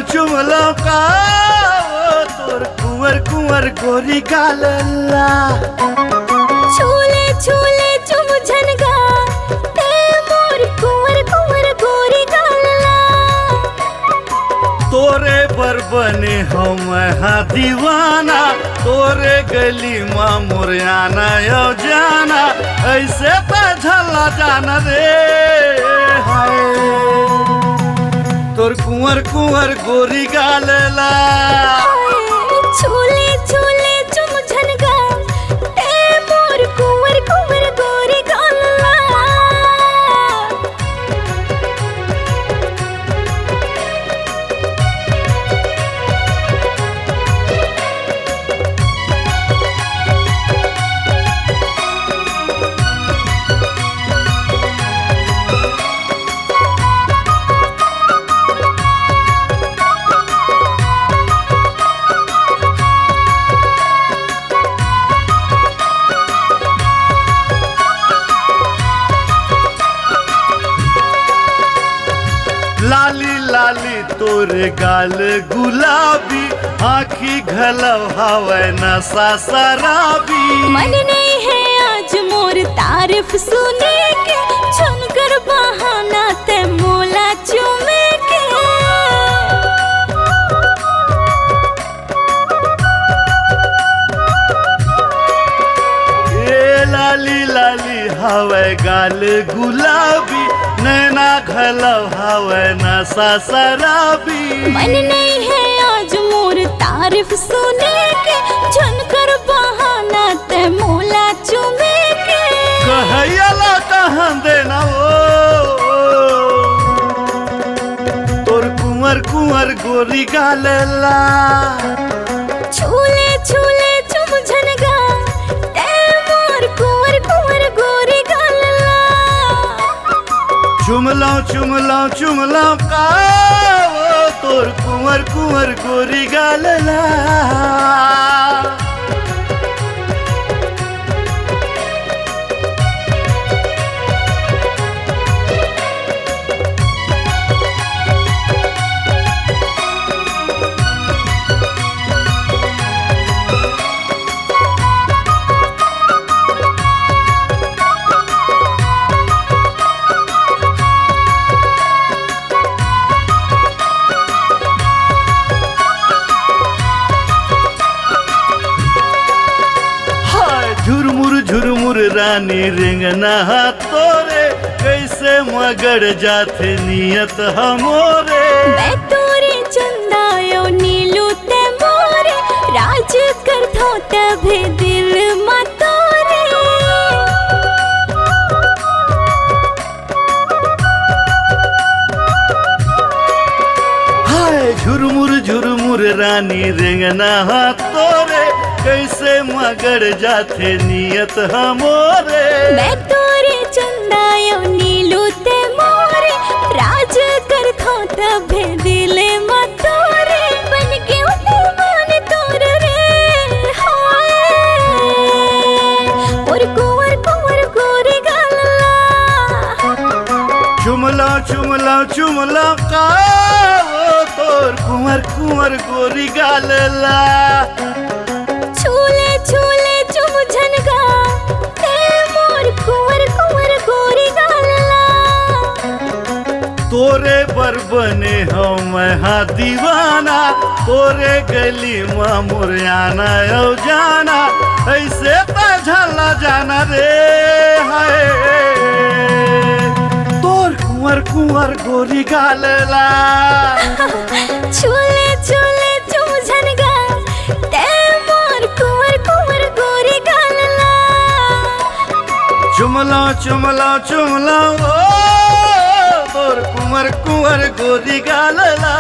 चुमलो का तोर कुंवर कुंवर गोरी गालला छूले छूले चुमझनगा ते मोर कुंवर कुंवर गोरी गालला। तोरे पर बने हम हाँ दीवाना, तोरे गली माँ मुरियाना यो जाना, ऐसे पझला जाना रे हाय। तोर कुंवर कुंवर गोरी गालला छूले छूले चुमझनगा ते मोर कुंवर कुंवर गोरी गालला। लाली लाली तोरे गाल गुलाबी, आँखी घलव हवै नशा शराबी। मन नहीं है आज मोर तारीफ सुने के, छुनकर बहाना ते मोला चूमे के। ए लाली लाली हवै गाल गुलाबी, नैना घलव हवै नशा शराबी। मन नहीं है आज मोर तारीफ सुने के, छुनकर बहाना ते मोला चूमे के। कहैला कहाँ देना वो तोर कुंवर कुंवर गोरी गालला छूले छूले चुमझनगा ते मोर कुंवर कुंवर गोरी गालला। चुमलो का तोर कुंवर कुंवर गोरी गालला। झुरमुर रानी रिंगना तोरे, कैसे मगड़ जाते नियत हमोरे। मैं तोरे चंदायो नीलू ते मोरे, राज कर थो तभे दिल मा तोरे। हाय झुरमुर रानी रिंगना तोरे, कैसे मगड़ जाते नियत हमोरे। मैं तोरे चंदायो नीलू ते मोरे, राज कर थो तभे दिल मा तोरे। बन के मान तोर रे हाय, और कुंवर कुंवर गोरी गालला। चुमलो का तोर कुंवर कुंवर गोरी गालला। छूले छूले चुमझनगा ते मोर कुंवर कुंवर गोरी गालला। तोरे पर बने हम हाँ दीवाना, तोरे गली माँ मुरियाना यो जाना, ऐसे पझला जाना रे हाय। तोर कुंवर कुंवर गोरी गालला छूले छूले चुमझनगा ते मोर कुंवर कुंवर गोरी गालला। चुमलो ओ तोर कुंवर कुंवर गोरी गालला।